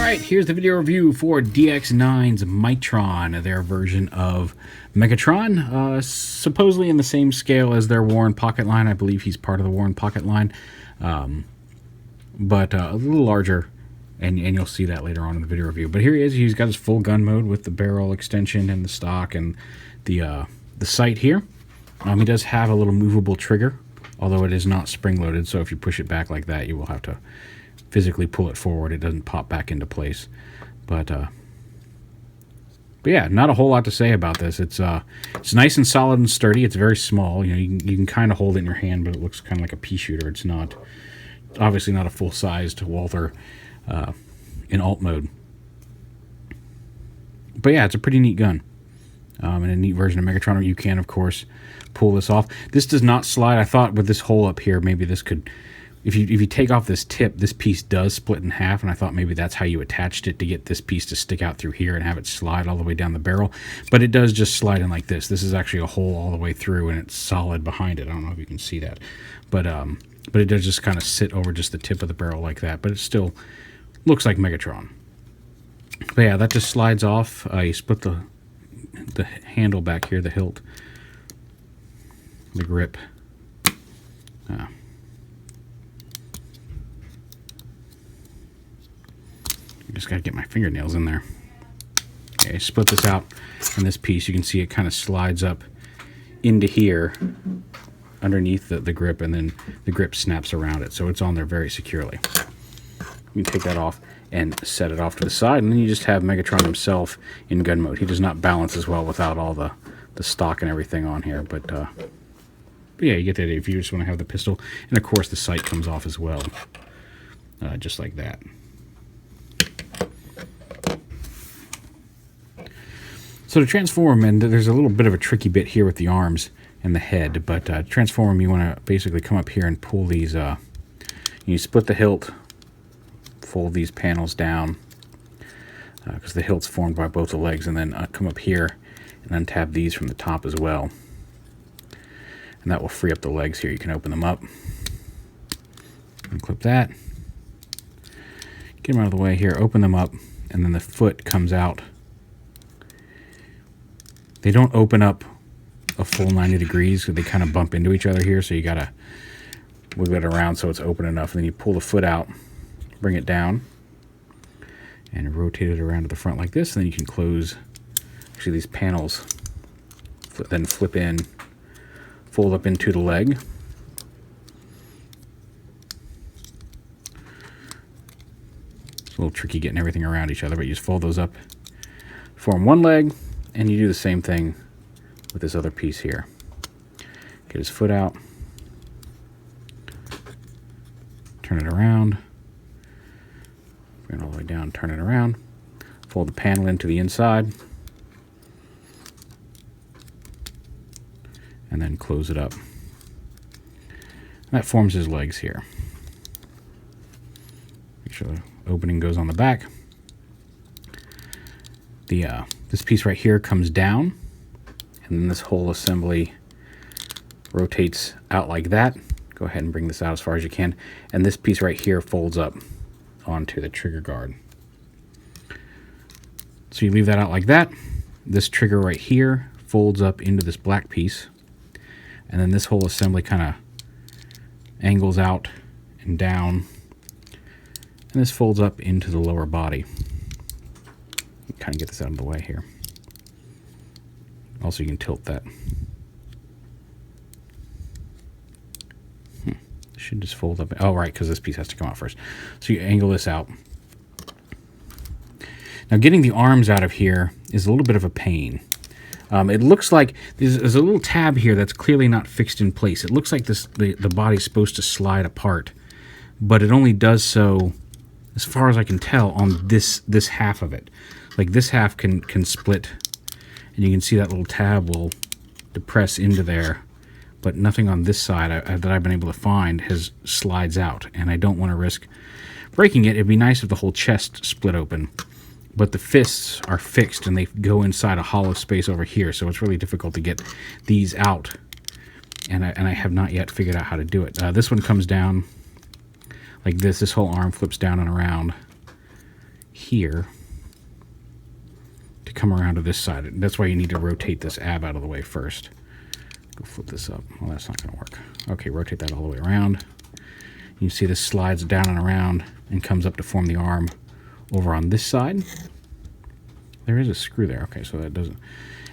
Alright, here's the video review for DX9's MIGHTRON, their version of Megatron, supposedly in the same scale as their War In Pocket line. I believe he's part of the War In Pocket line, but a little larger, and you'll see that later on in the video review. But here he is. He's got his full gun mode with the barrel extension and the stock and the sight here. He does have a little movable trigger, although it is not spring-loaded, so if you push it back like that, you will have to physically pull it forward. It doesn't pop back into place. But yeah, not a whole lot to say about this. It's nice and solid and sturdy. It's very small. You know, you can kind of hold it in your hand, but it looks kind of like a pea shooter. It's not, obviously not a full-sized Walther in alt mode. But yeah, it's a pretty neat gun. And a neat version of Megatron. You can, of course, pull this off. This does not slide. I thought with this hole up here, maybe this could, if you take off this tip, this piece does split in half, and I thought maybe that's how you attached it, to get this piece to stick out through here and have it slide all the way down the barrel. But it does just slide in like this. This is actually a hole all the way through, and it's solid behind it. I don't know if you can see that. But it does just kind of sit over just the tip of the barrel like that. But it still looks like Megatron. But yeah, that just slides off. You split the handle back here, the hilt, the grip. Just gotta get my fingernails in there. Okay, split this out in this piece. You can see it kind of slides up into here underneath the grip, and then the grip snaps around it, so it's on there very securely. You can take that off and set it off to the side, and then you just have Megatron himself in gun mode. He does not balance as well without all the stock and everything on here, but yeah, you get the idea if you just want to have the pistol. And of course the sight comes off as well, just like that. So to transform, and there's a little bit of a tricky bit here with the arms and the head, but to transform, you want to basically come up here and pull these, you split the hilt, fold these panels down, because the hilt's formed by both the legs, and then come up here and untab these from the top as well. And that will free up the legs here. You can open them up, unclip that, get them out of the way here, open them up, and then the foot comes out. They don't open up a full 90 degrees, because they kind of bump into each other here, so you gotta wiggle it around so it's open enough. And then you pull the foot out, bring it down, and rotate it around to the front like this, and then you can close, actually these panels, then flip in, fold up into the leg. It's a little tricky getting everything around each other, but you just fold those up, form one leg, and you do the same thing with this other piece here. Get his foot out, turn it around, bring it all the way down, turn it around, fold the panel into the inside, and then close it up. And that forms his legs here. Make sure the opening goes on the back. This piece right here comes down, and then this whole assembly rotates out like that. Go ahead and bring this out as far as you can, and this piece right here folds up onto the trigger guard. So you leave that out like that. This trigger right here folds up into this black piece, and then this whole assembly kind of angles out and down, and this folds up into the lower body. Kind of get this out of the way here. Also, you can tilt that. Should just fold up. Oh, right, because this piece has to come out first. So you angle this out. Now, getting the arms out of here is a little bit of a pain. It looks like there's a little tab here that's clearly not fixed in place. It looks like the body's supposed to slide apart, but it only does so, as far as I can tell, on this half of it. Like this half can split, and you can see that little tab will depress into there, but nothing on this side that I've been able to find slides out, and I don't want to risk breaking it. It'd be nice if the whole chest split open, but the fists are fixed and they go inside a hollow space over here, so it's really difficult to get these out, and I have not yet figured out how to do it. This one comes down like this. This whole arm flips down and around here to come around to this side. That's why you need to rotate this ab out of the way first. Go flip this up. Well, that's not going to work. Okay, rotate that all the way around. You see this slides down and around and comes up to form the arm over on this side. There is a screw there. Okay, so that doesn't...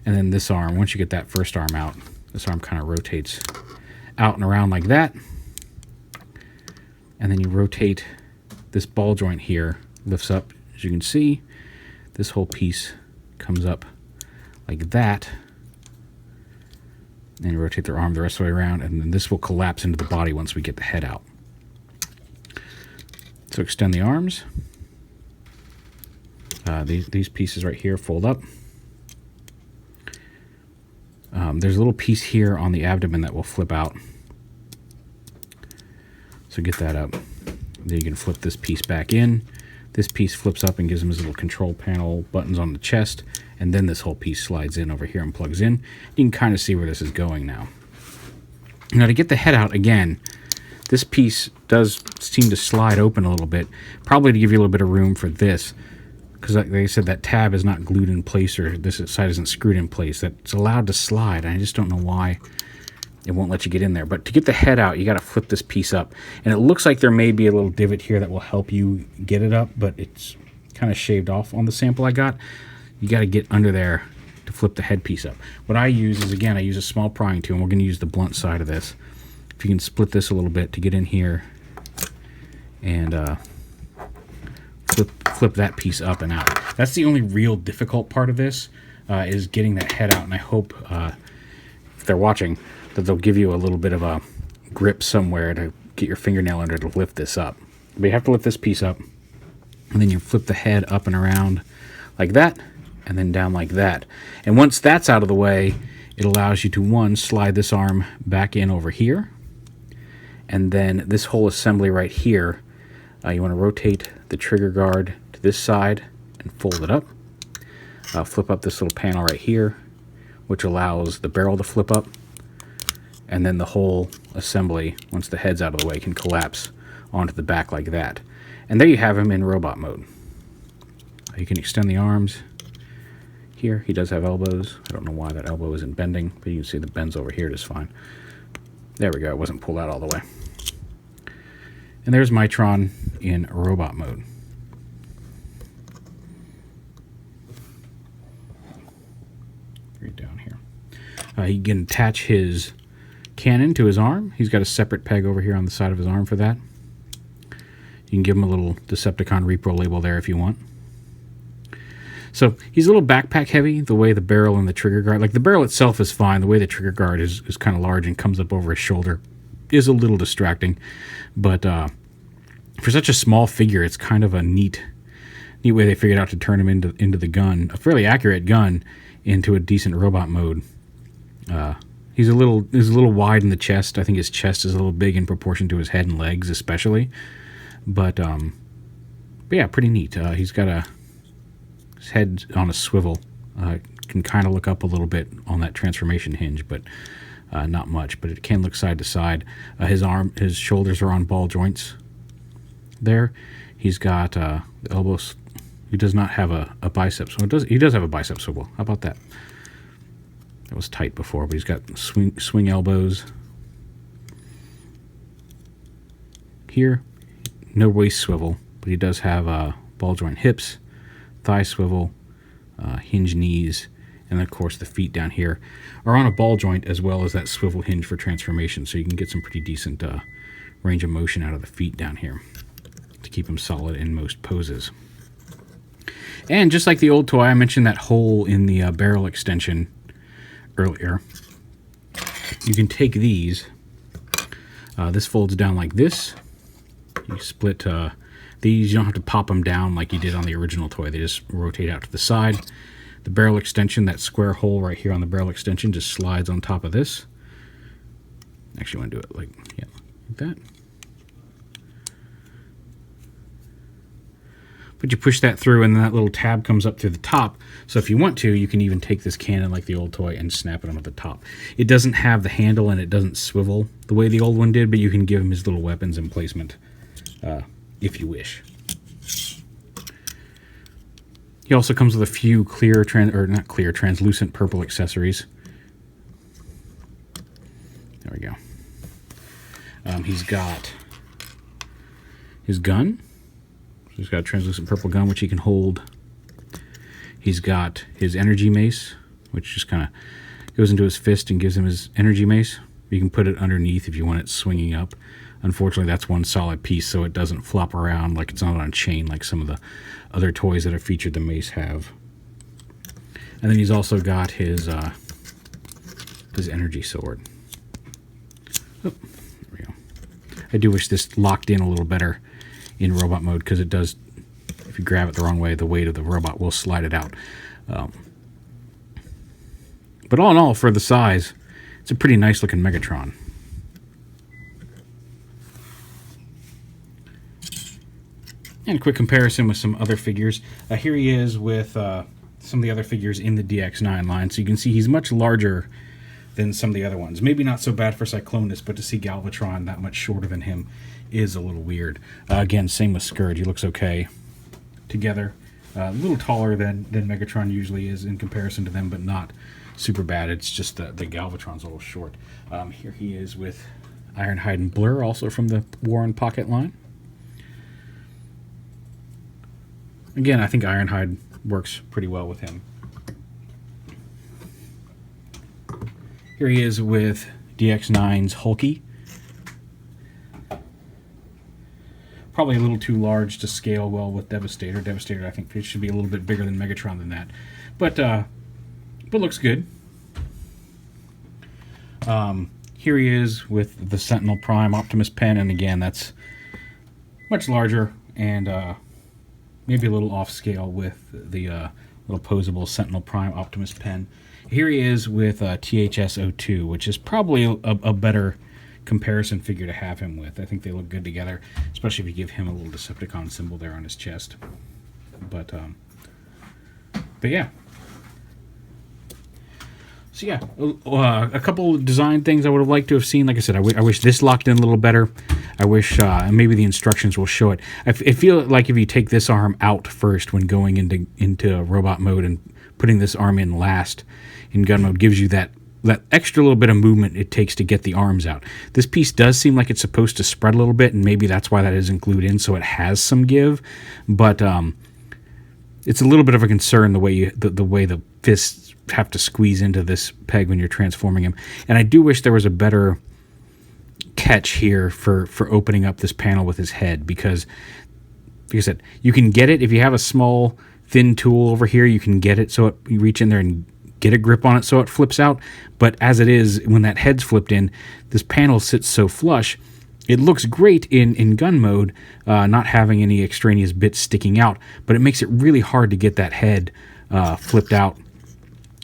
And then this arm, once you get that first arm out, this arm kind of rotates out and around like that. And then you rotate this ball joint here, lifts up, as you can see. This whole piece comes up like that. And you rotate their arm the rest of the way around, and then this will collapse into the body once we get the head out. So extend the arms. These pieces right here fold up. There's a little piece here on the abdomen that will flip out. So get that up. Then you can flip this piece back in. This piece flips up and gives him his little control panel buttons on the chest. And then this whole piece slides in over here and plugs in. You can kind of see where this is going now. Now to get the head out again, this piece does seem to slide open a little bit. Probably to give you a little bit of room for this. Because like I said, that tab is not glued in place, or this side isn't screwed in place. That's allowed to slide. I just don't know why it won't let you get in there. But to get the head out, you got to flip this piece up. And it looks like there may be a little divot here that will help you get it up, but it's kind of shaved off on the sample I got. You got to get under there to flip the head piece up. What I use is, again, I use a small prying tool, and we're going to use the blunt side of this. If you can split this a little bit to get in here and flip that piece up and out. That's the only real difficult part of this, is getting that head out. And I hope, if they're watching, that they'll give you a little bit of a grip somewhere to get your fingernail under to lift this up. But you have to lift this piece up, and then you flip the head up and around like that, and then down like that. And once that's out of the way, it allows you to, one, slide this arm back in over here, and then this whole assembly right here, you want to rotate the trigger guard to this side and fold it up. Flip up this little panel right here, which allows the barrel to flip up, and then the whole assembly, once the head's out of the way, can collapse onto the back like that. And there you have him in robot mode. You can extend the arms. Here, he does have elbows. I don't know why that elbow isn't bending, but you can see the bends over here just fine. There we go, it wasn't pulled out all the way. And there's MIGHTRON in robot mode. Right down here. He can attach his cannon to his arm. He's got a separate peg over here on the side of his arm for that. You can give him a little Decepticon Repro label there if you want. So he's a little backpack heavy, the way the barrel and the trigger guard, like the barrel itself is fine, the way the trigger guard is kind of large and comes up over his shoulder is a little distracting. But for such a small figure, it's kind of a neat way they figured out to turn him into the gun, a fairly accurate gun, into a decent robot mode. He's a little wide in the chest. I think his chest is a little big in proportion to his head and legs, especially. But yeah, pretty neat. He's got his head on a swivel. Can kind of look up a little bit on that transformation hinge, but not much. But it can look side to side. His shoulders are on ball joints. There, he's got the elbows. He does not have a biceps. Well, he does have a bicep swivel. How about that? That was tight before, but he's got swing elbows. Here, no waist swivel, but he does have ball joint hips, thigh swivel, hinge knees, and of course the feet down here are on a ball joint as well as that swivel hinge for transformation, so you can get some pretty decent range of motion out of the feet down here to keep him solid in most poses. And just like the old toy, I mentioned that hole in the barrel extension earlier. You can take these. This folds down like this. You split these. You don't have to pop them down like you did on the original toy. They just rotate out to the side. The barrel extension, that square hole right here on the barrel extension, just slides on top of this. Actually, I want to do it like that. But you push that through, and then that little tab comes up through the top. So if you want to, you can even take this cannon like the old toy and snap it onto the top. It doesn't have the handle, and it doesn't swivel the way the old one did, but you can give him his little weapons emplacement if you wish. He also comes with a few clear, not clear, translucent purple accessories. There we go. He's got his gun. He's got a translucent purple gun, which he can hold. He's got his energy mace, which just kind of goes into his fist and gives him his energy mace. You can put it underneath if you want it swinging up. Unfortunately, that's one solid piece, so it doesn't flop around like it's not on a chain like some of the other toys that have featured the mace have. And then he's also got his energy sword. Oh, there we go. I do wish this locked in a little better in robot mode, because it does, if you grab it the wrong way, the weight of the robot will slide it out. But all in all, for the size, it's a pretty nice looking Megatron. And a quick comparison with some other figures. Here he is with some of the other figures in the DX9 line. So you can see he's much larger than some of the other ones. Maybe not so bad for Cyclonus, but to see Galvatron that much shorter than him is a little weird. Again, same with Scourge. He looks okay together. A little taller than Megatron usually is in comparison to them, but not super bad. It's just the Galvatron's a little short. Here he is with Ironhide and Blur, also from the War In Pocket line. Again, I think Ironhide works pretty well with him. Here he is with DX9's Hulky. Probably a little too large to scale well with Devastator. Devastator, I think, it should be a little bit bigger than Megatron than that. But looks good. Here he is with the Sentinel Prime Optimus Pen, and again, that's much larger and maybe a little off scale with the little posable Sentinel Prime Optimus Pen. Here he is with THS-02, which is probably a better comparison figure to have him with. I think they look good together, especially if you give him a little Decepticon symbol there on his chest. But yeah. So yeah, a couple of design things I would have liked to have seen. Like I said, I wish this locked in a little better. I wish maybe the instructions will show it. I feel like if you take this arm out first when going into robot mode and putting this arm in last in gun mode gives you that extra little bit of movement it takes to get the arms out. This piece does seem like it's supposed to spread a little bit, and maybe that's why that isn't glued in, so it has some give. But it's a little bit of a concern the way the fists have to squeeze into this peg when you're transforming him. And I do wish there was a better catch here for opening up this panel with his head, because like I said, you can get it if you have a small thin tool over here. You can get it so you reach in there and get a grip on it so it flips out. But as it is, when that head's flipped in, this panel sits so flush. It looks great in gun mode, not having any extraneous bits sticking out, but it makes it really hard to get that head flipped out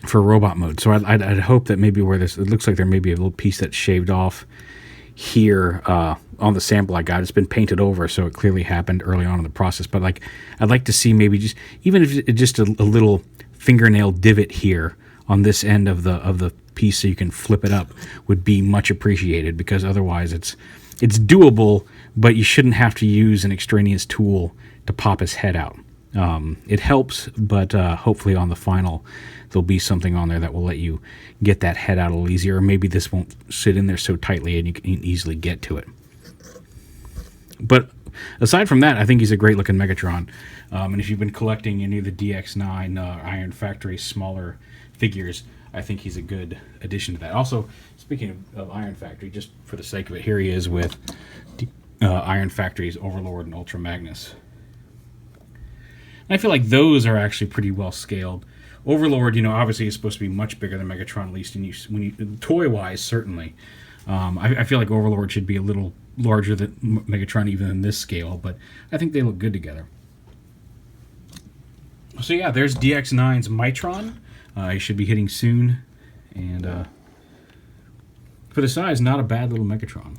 for robot mode. So I'd hope that maybe where it looks like there may be a little piece that's shaved off here on the sample I got. It's been painted over, so it clearly happened early on in the process. But like, I'd like to see maybe even if it's just a little fingernail divot here on this end of the piece, so you can flip it up, would be much appreciated, because otherwise it's doable, but you shouldn't have to use an extraneous tool to pop his head out. It helps, but hopefully on the final there'll be something on there that will let you get that head out a little easier, or maybe this won't sit in there so tightly and you can easily get to it. But aside from that, I think he's a great looking Megatron. And if you've been collecting any of the DX9 Iron Factory smaller figures, I think he's a good addition to that. Also, speaking of Iron Factory, just for the sake of it, here he is with Iron Factory's Overlord and Ultra Magnus. And I feel like those are actually pretty well scaled. Overlord, obviously is supposed to be much bigger than Megatron, at least when you toy-wise, certainly. I feel like Overlord should be a little larger than Megatron, even in this scale, but I think they look good together. So yeah, there's DX9's MIGHTRON. He should be hitting soon, and for the size, not a bad little Megatron.